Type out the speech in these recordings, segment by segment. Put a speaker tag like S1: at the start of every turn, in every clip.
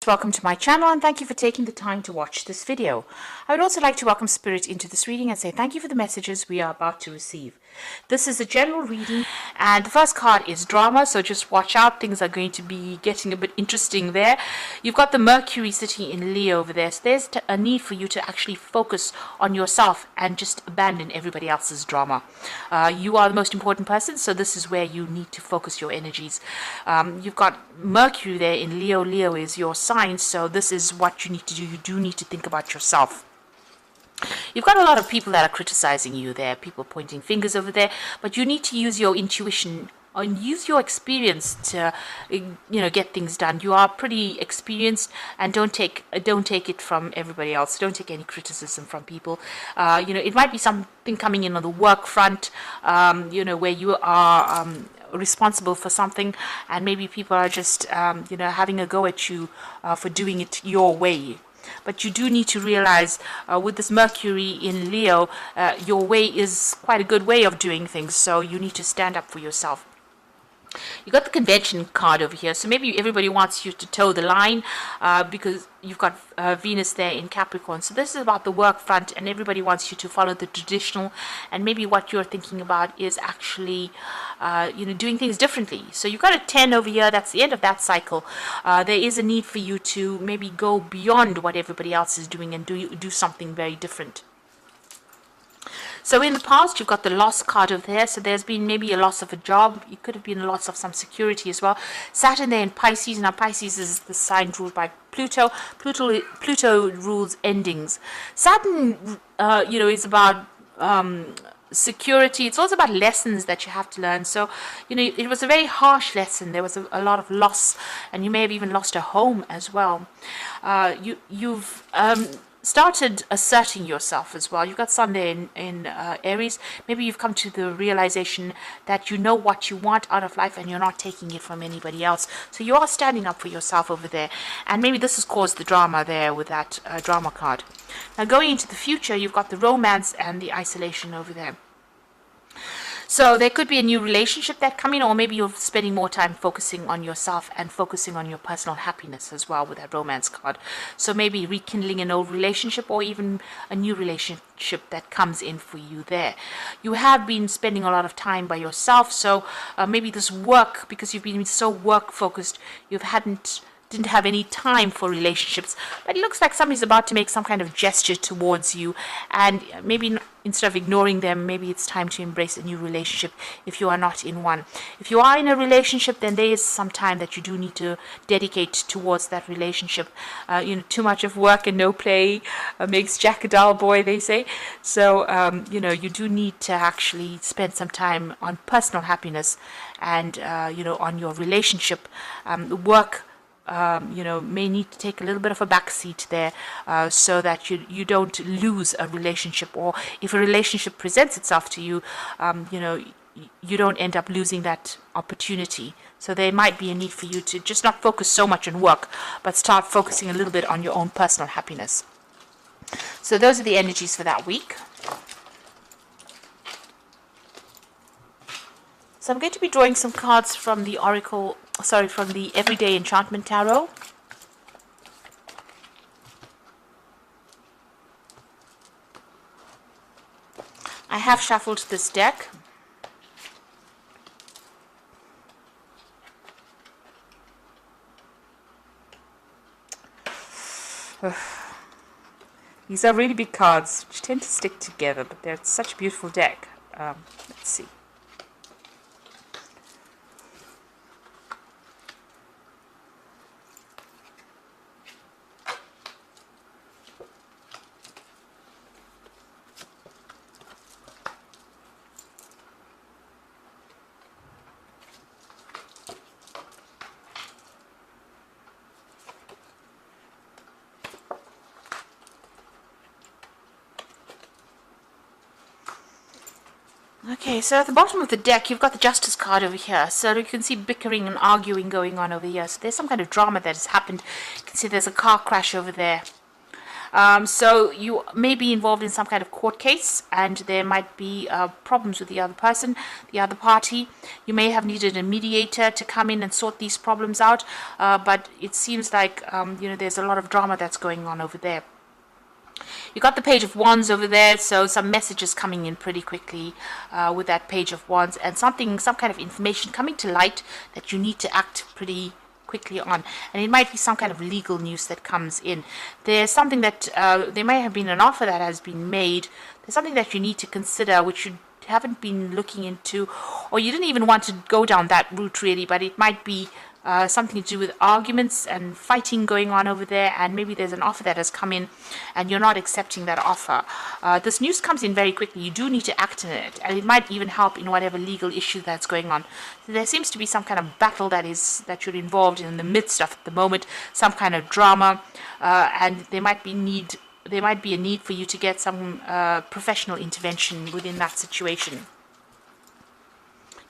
S1: welcome to my channel and thank you for taking the time to watch this video. I would also like to welcome Spirit into this reading and say thank you for the messages we are about to receive. This is a general reading and the first card is drama, so just watch out. Things are going to be getting a bit interesting there. You've got the Mercury sitting in Leo over there, so there's a need for you to actually focus on yourself and just abandon everybody else's drama. You are the most important person, so this is where you need to focus your energies. You've got Mercury there in Leo. Leo is your sign, so this is what you need to do. You do need to think about yourself. You've got a lot of people that are criticizing you there, people pointing fingers over there, but you need to use your intuition and use your experience to, get things done. You are pretty experienced, and don't take it from everybody else. Don't take any criticism from people. It might be something coming in on the work front, where you are responsible for something, and maybe people are just having a go at you for doing it your way. But you do need to realize with this Mercury in Leo, your way is quite a good way of doing things, so you need to stand up for yourself. You got the convention card over here, so maybe everybody wants you to toe the line because you've got Venus there in Capricorn. So this is about the work front, and everybody wants you to follow the traditional, and maybe what you're thinking about is actually doing things differently. So you've got a 10 over here. That's the end of that cycle. There is a need for you to maybe go beyond what everybody else is doing and do something very different. So in the past, you've got the loss card over there. So there's been maybe a loss of a job. It could have been a loss of some security as well. Saturn there in Pisces. Now Pisces is the sign ruled by Pluto. Pluto rules endings. Saturn, is about security. It's also about lessons that you have to learn. So, it was a very harsh lesson. There was a lot of loss, and you may have even lost a home as well. You've started asserting yourself as well. You've got Sun there in Aries. Maybe you've come to the realization that you know what you want out of life and you're not taking it from anybody else. So you are standing up for yourself over there. And maybe this has caused the drama there with that drama card. Now going into the future, you've got the romance and the isolation over there. So there could be a new relationship that come in, or maybe you're spending more time focusing on yourself and focusing on your personal happiness as well with that romance card. So maybe rekindling an old relationship, or even a new relationship that comes in for you there. You have been spending a lot of time by yourself, so maybe this work, because you've been so work focused, didn't have any time for relationships. But it looks like somebody's about to make some kind of gesture towards you, and maybe instead of ignoring them, maybe it's time to embrace a new relationship if you are not in one. If you are in a relationship, then there is some time that you do need to dedicate towards that relationship. Too much of work and no play makes Jack a dull boy, they say. So you do need to actually spend some time on personal happiness and on your relationship. Work may need to take a little bit of a backseat there, so that you don't lose a relationship, or if a relationship presents itself to you, you don't end up losing that opportunity. So there might be a need for you to just not focus so much on work, but start focusing a little bit on your own personal happiness. So those are the energies for that week. So I'm going to be drawing some cards from the from the Everyday Enchantment Tarot. I have shuffled this deck. These are really big cards, which tend to stick together, but they're such a beautiful deck. Let's see. Okay, so at the bottom of the deck, you've got the Justice card over here. So you can see bickering and arguing going on over here. So there's some kind of drama that has happened. You can see there's a car crash over there. So you may be involved in some kind of court case, and there might be problems with the other person, the other party. You may have needed a mediator to come in and sort these problems out, but it seems like there's a lot of drama that's going on over there. You got the Page of Wands over there, so some messages coming in pretty quickly with that Page of Wands, and some kind of information coming to light that you need to act pretty quickly on. And it might be some kind of legal news that comes in. There's something that there may have been an offer that has been made. There's something that you need to consider which you haven't been looking into, or you didn't even want to go down that route really, but it might be something to do with arguments and fighting going on over there, and maybe there's an offer that has come in and you're not accepting that offer. This news comes in very quickly. You do need to act on it, and it might even help in whatever legal issue that's going on. So there seems to be some kind of battle that you're involved in the midst of at the moment, some kind of drama, and there might be a need for you to get some professional intervention within that situation.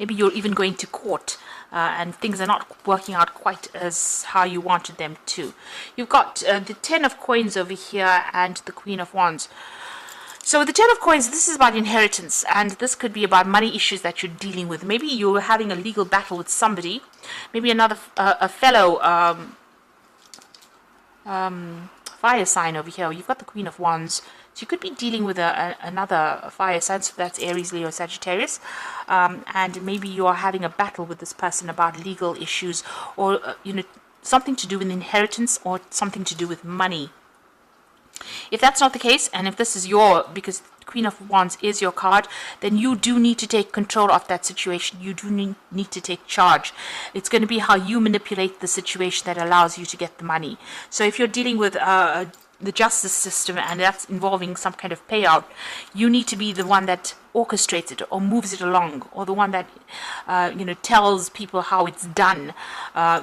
S1: Maybe you're even going to court and things are not working out quite as how you wanted them to. You've got the Ten of Coins over here and the Queen of Wands. So with the Ten of Coins, this is about inheritance, and this could be about money issues that you're dealing with. Maybe you're having a legal battle with somebody, maybe another a fellow fire sign over here. You've got the Queen of Wands. So you could be dealing with another fire sign, so that's Aries, Leo, Sagittarius, and maybe you are having a battle with this person about legal issues, or something to do with inheritance, or something to do with money. If that's not the case, and if this is because Queen of Wands is your card, then you do need to take control of that situation. You do need to take charge. It's going to be how you manipulate the situation that allows you to get the money. So if you're dealing with the justice system and that's involving some kind of payout, you need to be the one that orchestrates it or moves it along, or the one that tells people how it's done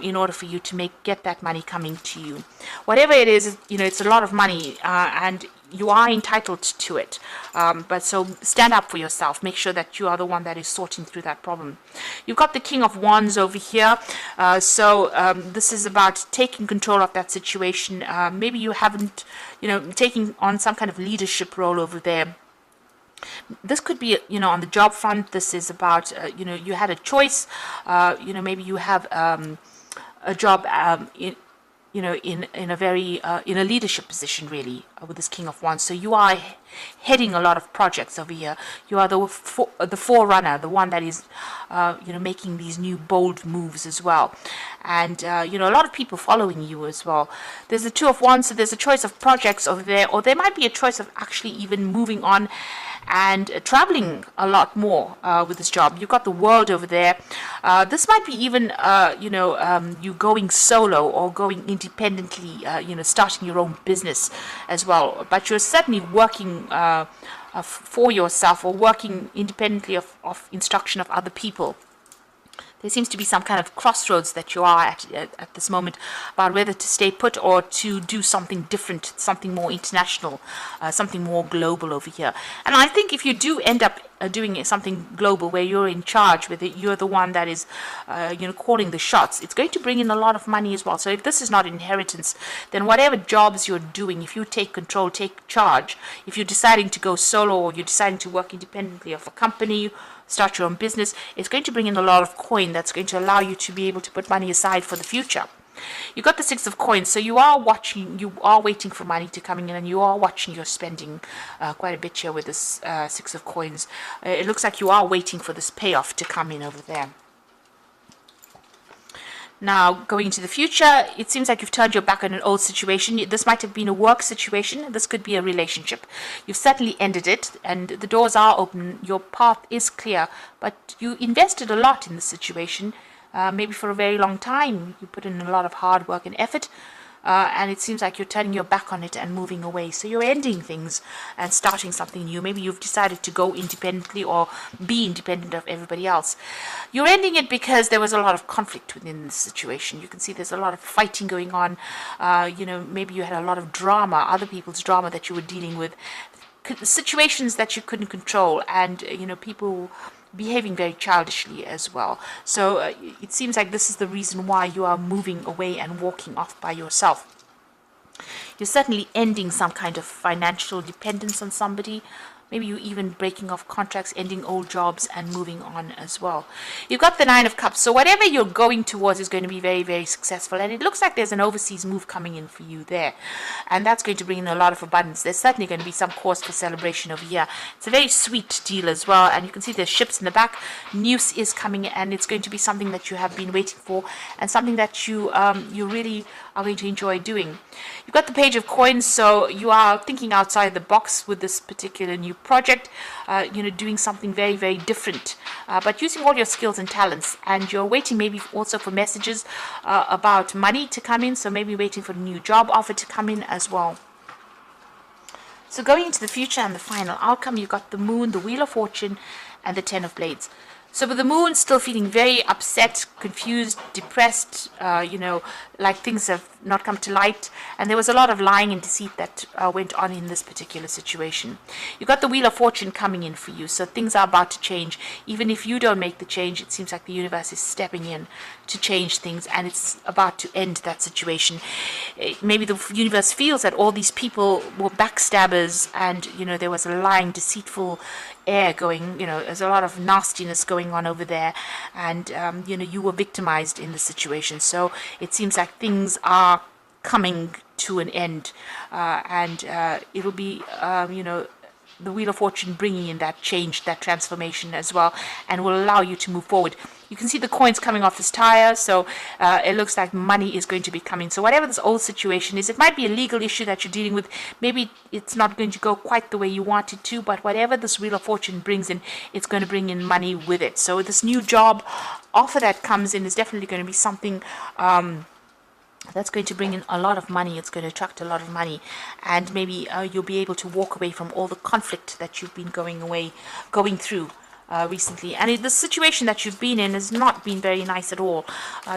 S1: in order for you to get that money coming to you. Whatever it is, it's a lot of money, and you are entitled to it, but so stand up for yourself. Make sure that you are the one that is sorting through that problem. You've got the King of Wands over here, so this is about taking control of that situation. Maybe you haven't taking on some kind of leadership role over there. This could be on the job front. This is about you had a choice. Maybe you have a job in a very in a leadership position really with this King of Wands. So you are heading a lot of projects over here. You are the forerunner, the one that is making these new bold moves as well, and a lot of people following you as well. There's the Two of Wands, so there's a choice of projects over there, or there might be a choice of actually even moving on and traveling a lot more with this job. You've got the World over there. This might be even you going solo or going independently, starting your own business as well. But you're certainly working for yourself, or working independently of instruction of other people. There seems to be some kind of crossroads that you are at this moment about whether to stay put or to do something different, something more international, something more global over here. And I think if you do end up doing something global where you're in charge with it, you're the one that is calling the shots, it's going to bring in a lot of money as well. So if this is not inheritance, then whatever jobs you're doing, if you take control, take charge, if you're deciding to go solo, or you're deciding to work independently of a company, start your own business, it's going to bring in a lot of coin that's going to allow you to be able to put money aside for the future. You got the Six of Coins, so you are waiting for money to come in, and you are watching your spending quite a bit here with this Six of Coins. It looks like you are waiting for this payoff to come in over there. Now, going into the future, it seems like you've turned your back on an old situation. This might have been a work situation. This could be a relationship. You've certainly ended it, and the doors are open. Your path is clear, but you invested a lot in this situation, maybe for a very long time. You put in a lot of hard work and effort, and it seems like you're turning your back on it and moving away. So you're ending things and starting something new. Maybe you've decided to go independently or be independent of everybody else. You're ending it because there was a lot of conflict within the situation. You can see there's a lot of fighting going on. Maybe you had a lot of drama, other people's drama that you were dealing with, situations that you couldn't control, and people behaving very childishly as well. So it seems like this is the reason why you are moving away and walking off by yourself. You're certainly ending some kind of financial dependence on somebody. Maybe you even breaking off contracts, ending old jobs, and moving on as well. You've got the Nine of Cups. So whatever you're going towards is going to be very, very successful. And it looks like there's an overseas move coming in for you there. And that's going to bring in a lot of abundance. There's certainly going to be some cause for celebration over here. It's a very sweet deal as well. And you can see there's ships in the back. News is coming, and it's going to be something that you have been waiting for, and something that you really are going to enjoy doing. You've got the Page of Coins, so you are thinking outside the box with this particular new project, doing something very, very different, but using all your skills and talents. And you're waiting maybe also for messages about money to come in, so maybe waiting for a new job offer to come in as well. So going into the future and the final outcome, you've got the Moon, the Wheel of Fortune, and the Ten of Blades. So with the Moon still feeling very upset, confused, depressed, like things have not come to light. And there was a lot of lying and deceit that went on in this particular situation. You've got the Wheel of Fortune coming in for you. So things are about to change. Even if you don't make the change, it seems like the universe is stepping in to change things. And it's about to end that situation. Maybe the universe feels that all these people were backstabbers, and, there was a lying, deceitful air going, there's a lot of nastiness going on over there, and you were victimized in the situation. So it seems like things are coming to an end, and it'll be the Wheel of Fortune bringing in that change, that transformation as well, and will allow you to move forward. You can see the coins coming off this tire, so it looks like money is going to be coming. So whatever this old situation is, it might be a legal issue that you're dealing with. Maybe it's not going to go quite the way you want it to, but whatever this Wheel of Fortune brings in, it's going to bring in money with it. So this new job offer that comes in is definitely going to be something that's going to bring in a lot of money. It's going to attract a lot of money, and maybe you'll be able to walk away from all the conflict that you've been going through recently. And the situation that you've been in has not been very nice at all.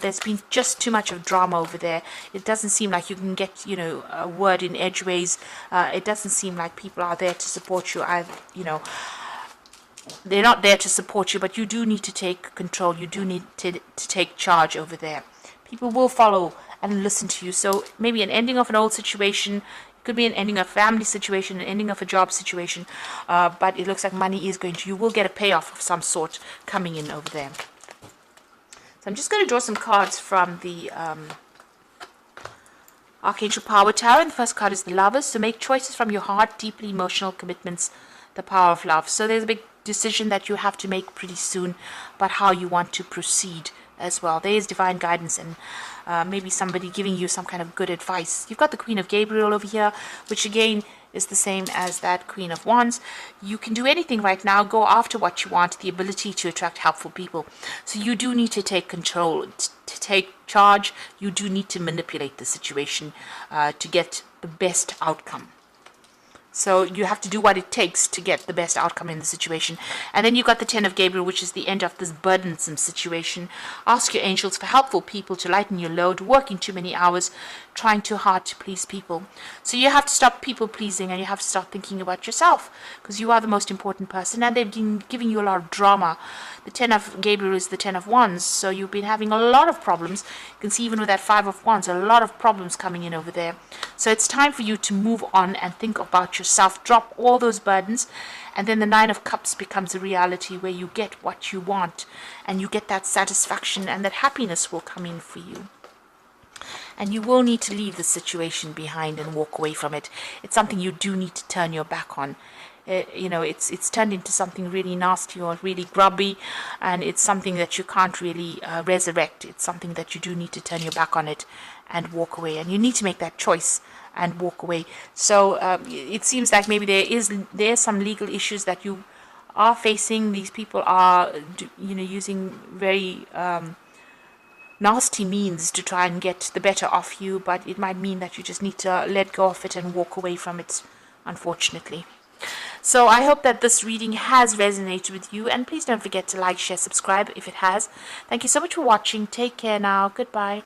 S1: There's been just too much of drama over there. It doesn't seem like you can get a word in edgeways. It doesn't seem like people are there to support you. They're not there to support you, but you do need to take control. You do need to take charge over there. People will follow and listen to you. So maybe an ending of an old situation, could be an ending of a family situation, an ending of a job situation, but it looks like money is you will get a payoff of some sort coming in over there. So I'm just going to draw some cards from the Archangel Power Tower, and the first card is the Lovers. So make choices from your heart, deeply emotional commitments, the power of love. So there's a big decision that you have to make pretty soon about how you want to proceed as well. There is divine guidance, and maybe somebody giving you some kind of good advice. You've got the Queen of Gabriel over here, which again is the same as that Queen of Wands. You can do anything right now. Go after what you want, the ability to attract helpful people. So you do need to take control, to take charge. You do need to manipulate the situation to get the best outcome. So you have to do what it takes to get the best outcome in the situation. And then you've got the Ten of Gabriel, which is the end of this burdensome situation. Ask your angels for helpful people to lighten your load, working too many hours, trying too hard to please people. So you have to stop people pleasing, and you have to start thinking about yourself, because you are the most important person, and they've been giving you a lot of drama. The Ten of Gabriel is the Ten of Wands, so you've been having a lot of problems. You can see even with that Five of Wands, a lot of problems coming in over there. So it's time for you to move on and think about yourself. Drop all those burdens, and then the Nine of Cups becomes a reality where you get what you want, and you get that satisfaction, and that happiness will come in for you. And you will need to leave the situation behind and walk away from it. It's something you do need to turn your back on. It's turned into something really nasty or really grubby, and it's something that you can't really resurrect. It's something that you do need to turn your back on it and walk away, and you need to make that choice and walk away. So it seems like maybe there's some legal issues that you are facing. These people are using very nasty means to try and get the better of you, but it might mean that you just need to let go of it and walk away from it, unfortunately. So I hope that this reading has resonated with you, and please don't forget to like, share, subscribe if it has. Thank you so much for watching. Take care now. Goodbye.